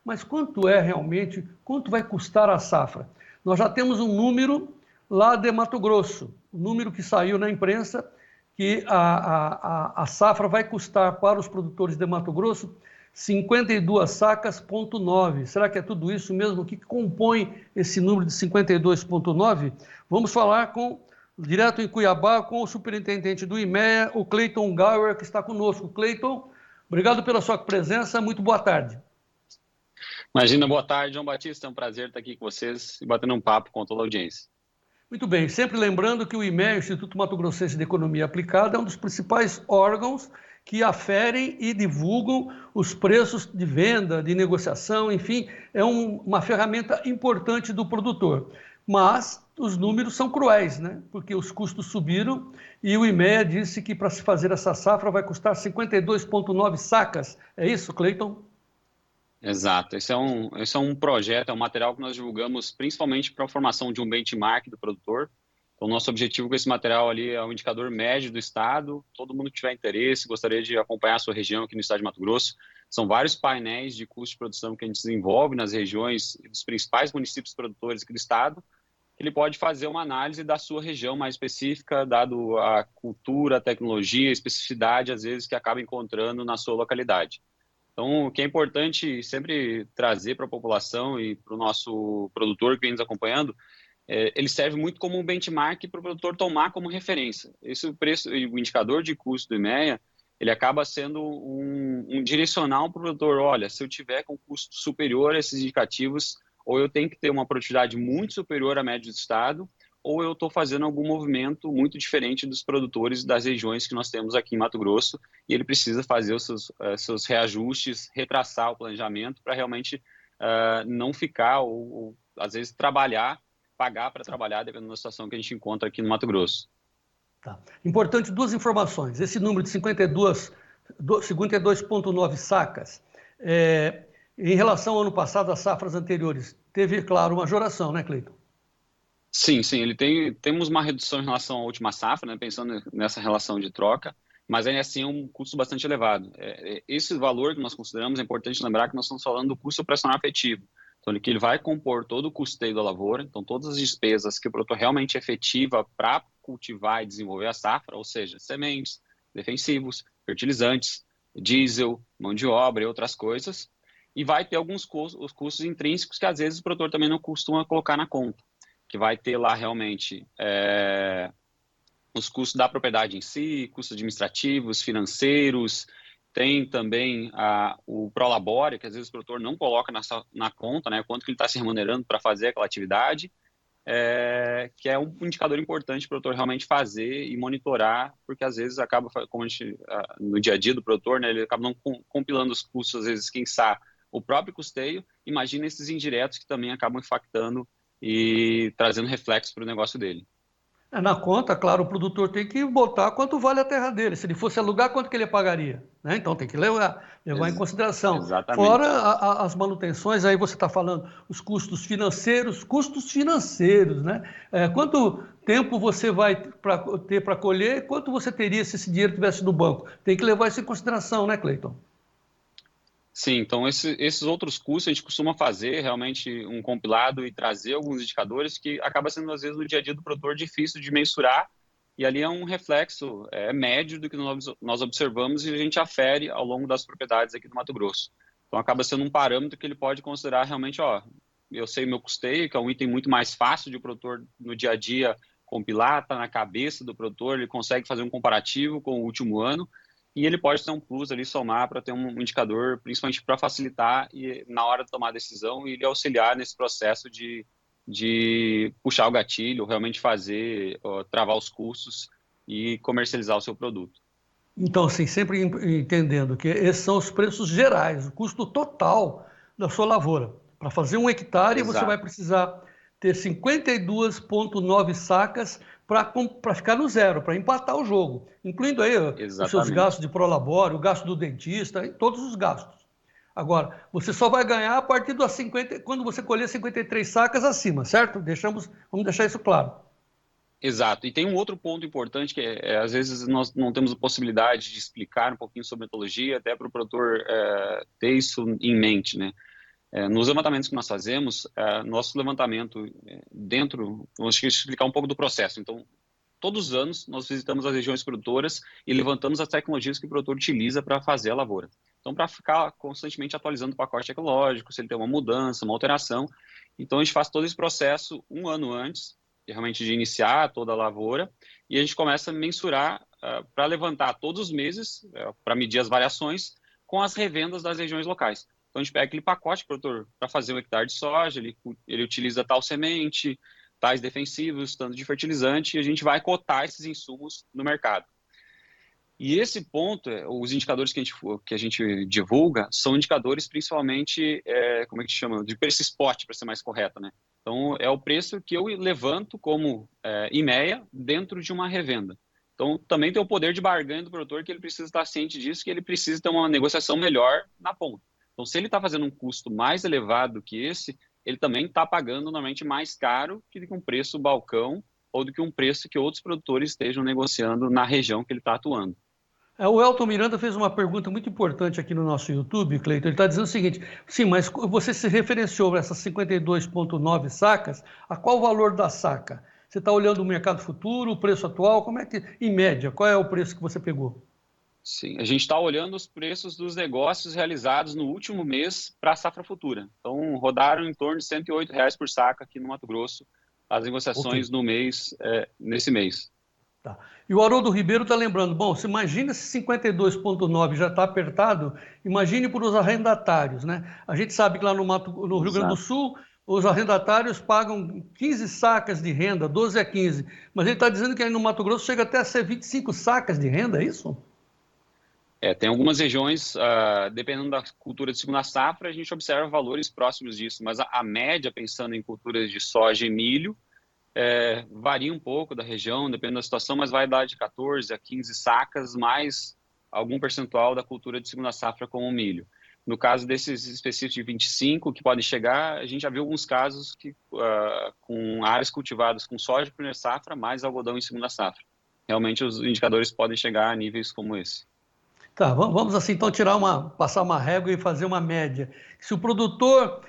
mas quanto é realmente, quanto vai custar a safra? Nós já temos um número lá de Mato Grosso, um número que saiu na imprensa, que a safra vai custar para os produtores de Mato Grosso 52 sacas,9. Será que é tudo isso mesmo? O que compõe esse número de 52,9? Vamos falar direto em Cuiabá com o superintendente do IMEA, o Cleiton Gauer, que está conosco. Cleiton, obrigado pela sua presença, muito boa tarde. Imagina, boa tarde, João Batista, é um prazer estar aqui com vocês e batendo um papo com toda a audiência. Muito bem, sempre lembrando que o IMEA, o Instituto Mato Grossense de Economia Aplicada, é um dos principais órgãos que aferem e divulgam os preços de venda, de negociação, enfim, é uma ferramenta importante do produtor. Mas os números são cruéis, né? Porque os custos subiram e o IMEA disse que para se fazer essa safra vai custar 52,9 sacas. É isso, Cleiton? Exato, esse é um projeto, é um material que nós divulgamos principalmente para a formação de um benchmark do produtor. Então, nosso objetivo com esse material ali é um indicador médio do estado. Todo mundo que tiver interesse, gostaria de acompanhar a sua região aqui no estado de Mato Grosso. São vários painéis de custo de produção que a gente desenvolve nas regiões dos principais municípios produtores aqui do estado. Ele pode fazer uma análise da sua região mais específica, dado a cultura, a tecnologia, a especificidade, às vezes, que acaba encontrando na sua localidade. Então, o que é importante sempre trazer para a população e para o nosso produtor que vem nos acompanhando, ele serve muito como um benchmark para o produtor tomar como referência. Esse preço, o indicador de custo do IMEA, ele acaba sendo um direcional para o produtor. Olha, se eu tiver com custo superior a esses indicativos, ou eu tenho que ter uma produtividade muito superior à média do estado, ou eu estou fazendo algum movimento muito diferente dos produtores das regiões que nós temos aqui em Mato Grosso, e ele precisa fazer os seus reajustes, retraçar o planejamento para realmente não ficar, ou às vezes pagar para trabalhar, dependendo da situação que a gente encontra aqui no Mato Grosso. Tá. Importante duas informações. Esse número de 52,9 sacas, em relação ao ano passado, às safras anteriores, teve, claro, uma majoração, né, Cleiton? Sim, temos uma redução em relação à última safra, né, pensando nessa relação de troca, mas ainda assim é um custo bastante elevado. Esse valor que nós consideramos, é importante lembrar que nós estamos falando do custo operacional efetivo. Então, ele vai compor todo o custeio da lavoura, então todas as despesas que o produtor realmente efetiva para cultivar e desenvolver a safra, ou seja, sementes, defensivos, fertilizantes, diesel, mão de obra e outras coisas, e vai ter alguns os custos intrínsecos que às vezes o produtor também não costuma colocar na conta, que vai ter lá realmente os custos da propriedade em si, custos administrativos, financeiros, tem também o Prolabore, que às vezes o produtor não coloca na conta, né, quanto que ele está se remunerando para fazer aquela atividade, que é um indicador importante para o produtor realmente fazer e monitorar, porque às vezes acaba, como a gente, no dia a dia do produtor, né, ele acaba não compilando os custos, às vezes, quem sabe, o próprio custeio, imagina esses indiretos que também acabam impactando e trazendo reflexo para o negócio dele. Na conta, claro, o produtor tem que botar quanto vale a terra dele. Se ele fosse alugar, quanto que ele pagaria? Né? Então tem que levar em consideração. Fora Exatamente. as manutenções, aí você está falando os custos financeiros, né? Quanto tempo você vai ter para colher, quanto você teria se esse dinheiro estivesse no banco? Tem que levar isso em consideração, né, Cleiton? Sim, então esses outros custos a gente costuma fazer realmente um compilado e trazer alguns indicadores que acaba sendo, às vezes, no dia a dia do produtor difícil de mensurar, e ali é um reflexo médio do que nós observamos e a gente afere ao longo das propriedades aqui do Mato Grosso. Então acaba sendo um parâmetro que ele pode considerar realmente, eu sei meu custeio, que é um item muito mais fácil de o produtor no dia a dia compilar, está na cabeça do produtor, ele consegue fazer um comparativo com o último ano, e ele pode ter um plus ali, somar para ter um indicador, principalmente para facilitar e, na hora de tomar a decisão, e ele auxiliar nesse processo de puxar o gatilho, realmente fazer, travar os custos e comercializar o seu produto. Então, assim, sempre entendendo que esses são os preços gerais, o custo total da sua lavoura. Para fazer 1 hectare, você vai Exato. precisar ter 52,9 sacas para ficar no zero, para empatar o jogo, incluindo aí os seus gastos Exatamente. de prolabore, o gasto do dentista, e todos os gastos. Agora, você só vai ganhar a partir das 50, quando você colher 53 sacas acima, certo? Vamos deixar isso claro. Exato. E tem um outro ponto importante que às vezes nós não temos a possibilidade de explicar um pouquinho sobre metodologia, até para o produtor ter isso em mente, né? Nos levantamentos que nós fazemos, nosso levantamento vamos explicar um pouco do processo. Então, todos os anos, nós visitamos as regiões produtoras e levantamos as tecnologias que o produtor utiliza para fazer a lavoura. Então, para ficar constantemente atualizando o pacote ecológico, se ele tem uma mudança, uma alteração. Então, a gente faz todo esse processo um ano antes, realmente de iniciar toda a lavoura, e a gente começa a mensurar para levantar todos os meses, para medir as variações, com as revendas das regiões locais. Então, a gente pega aquele pacote, produtor, para fazer 1 hectare de soja, ele utiliza tal semente, tais defensivos, tanto de fertilizante, e a gente vai cotar esses insumos no mercado. E esse ponto, os indicadores que a gente divulga, são indicadores principalmente, como é que chama? De preço spot, para ser mais correto, né? Então, é o preço que eu levanto como IMEA dentro de uma revenda. Então, também tem o poder de barganha do produtor, que ele precisa estar ciente disso, que ele precisa ter uma negociação melhor na ponta. Então, se ele está fazendo um custo mais elevado que esse, ele também está pagando normalmente mais caro que um preço balcão ou do que um preço que outros produtores estejam negociando na região que ele está atuando. O Elton Miranda fez uma pergunta muito importante aqui no nosso YouTube, Cleiton. Ele está dizendo o seguinte: sim, mas você se referenciou a essas 52,9 sacas, a qual o valor da saca? Você está olhando o mercado futuro, o preço atual? Como é que, em média, qual é o preço que você pegou? Sim, a gente está olhando os preços dos negócios realizados no último mês para a safra futura. Então, rodaram em torno de R$ 108 por saca aqui no Mato Grosso, as negociações Ok. no mês, nesse mês. Tá. E o Haroldo Ribeiro está lembrando, bom, se imagina se 52,9 já está apertado, imagine para os arrendatários, né? A gente sabe que lá no Rio Grande do Exato. Sul, os arrendatários pagam 15 sacas de renda, 12 a 15, mas ele está dizendo que aí no Mato Grosso chega até a ser 25 sacas de renda, é isso? Tem algumas regiões, dependendo da cultura de segunda safra, a gente observa valores próximos disso, mas a média, pensando em culturas de soja e milho, varia um pouco da região, dependendo da situação, mas vai dar de 14 a 15 sacas, mais algum percentual da cultura de segunda safra como o milho. No caso desses específicos de 25, que podem chegar, a gente já viu alguns casos com áreas cultivadas com soja de primeira safra, mais algodão em segunda safra. Realmente os indicadores podem chegar a níveis como esse. Tá, vamos assim então passar uma régua e fazer uma média. Se o produtor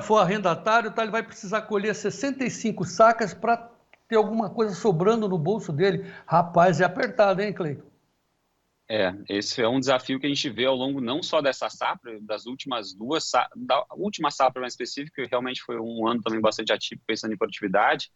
for arrendatário, tá, ele vai precisar colher 65 sacas para ter alguma coisa sobrando no bolso dele. Rapaz, é apertado, hein, Cleiton? Esse é um desafio que a gente vê ao longo não só dessa safra, das últimas da última safra mais específica, que realmente foi um ano também bastante atípico pensando em produtividade,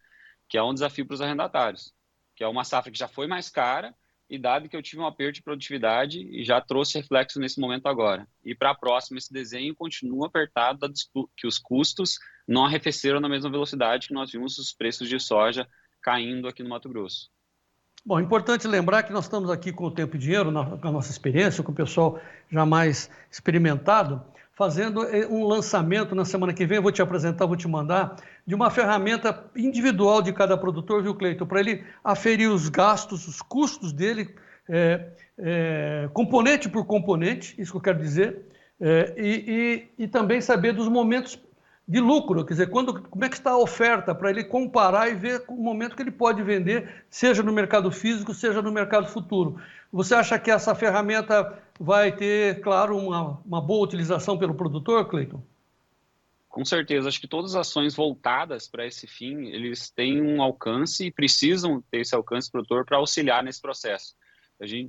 que é um desafio para os arrendatários, que é uma safra que já foi mais cara e dado que eu tive um aperto de produtividade e já trouxe reflexo nesse momento agora. E para a próxima, esse desenho continua apertado, dado que os custos não arrefeceram na mesma velocidade que nós vimos os preços de soja caindo aqui no Mato Grosso. Bom, é importante lembrar que nós estamos aqui com o Tempo e Dinheiro, com a nossa experiência, com o pessoal já mais experimentado, fazendo um lançamento na semana que vem, eu vou te apresentar, vou te mandar, de uma ferramenta individual de cada produtor, viu, Cleiton? Para ele aferir os gastos, os custos dele, componente por componente, isso que eu quero dizer, e também saber dos momentos de lucro, quer dizer, como é que está a oferta para ele comparar e ver o momento que ele pode vender, seja no mercado físico, seja no mercado futuro. Você acha que essa ferramenta vai ter, claro, uma boa utilização pelo produtor, Cleiton? Com certeza, acho que todas as ações voltadas para esse fim, eles têm um alcance e precisam ter esse alcance produtor para auxiliar nesse processo.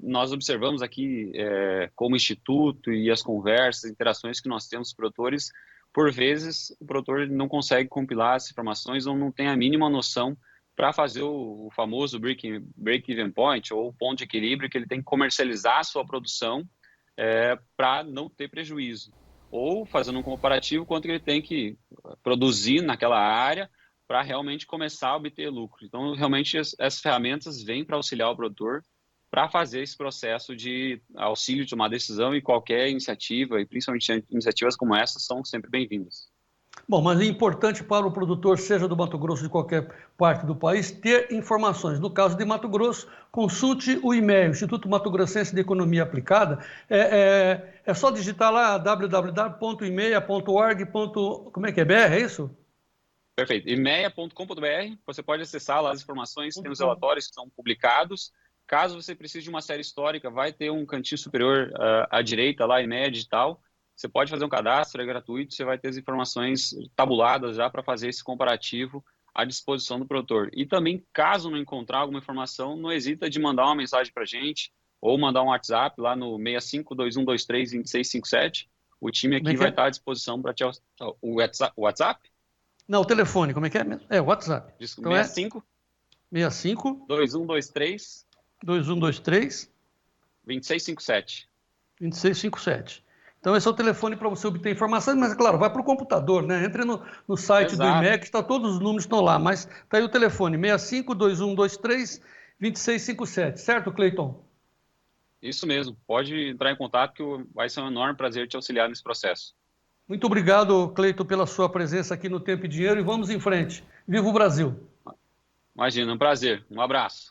Nós observamos aqui, como instituto e as conversas, interações que nós temos com os produtores, por vezes o produtor não consegue compilar as informações ou não tem a mínima noção para fazer o famoso break-even point, ou o ponto de equilíbrio que ele tem que comercializar a sua produção para não ter prejuízo. Ou fazendo um comparativo, quanto que ele tem que produzir naquela área para realmente começar a obter lucro. Então, realmente, essas ferramentas vêm para auxiliar o produtor para fazer esse processo de auxílio de tomar decisão, e qualquer iniciativa, e principalmente iniciativas como essa, são sempre bem-vindas. Bom, mas é importante para o produtor, seja do Mato Grosso, de qualquer parte do país, ter informações. No caso de Mato Grosso, consulte o IMEA, Instituto Mato Grossense de Economia Aplicada. É só digitar lá www.imea.org. Como é que é? BR, é isso? Perfeito. imea.com.br, você pode acessar lá as informações, tem os .com. relatórios que são publicados. Caso você precise de uma série histórica, vai ter um cantinho superior à direita lá, IMEA Digital, você pode fazer um cadastro, é gratuito, você vai ter as informações tabuladas já para fazer esse comparativo à disposição do produtor. E também, caso não encontrar alguma informação, não hesita de mandar uma mensagem para a gente ou mandar um WhatsApp lá no 65-2123-2657. O time Como é aqui que vai é? estar à disposição para te... O WhatsApp? Não, o telefone, como é que é mesmo? É, o WhatsApp. Então é 65 2123 2123 2657. 2657. Então, esse é o telefone para você obter informações, mas, é claro, vai para o computador, né? Entre no site do Exato. IMEC, todos os números estão lá, mas está aí o telefone, 65-2123-2657, certo, Cleiton? Isso mesmo. Pode entrar em contato que vai ser um enorme prazer te auxiliar nesse processo. Muito obrigado, Cleiton, pela sua presença aqui no Tempo e Dinheiro e vamos em frente. Viva o Brasil! Imagina, um prazer. Um abraço.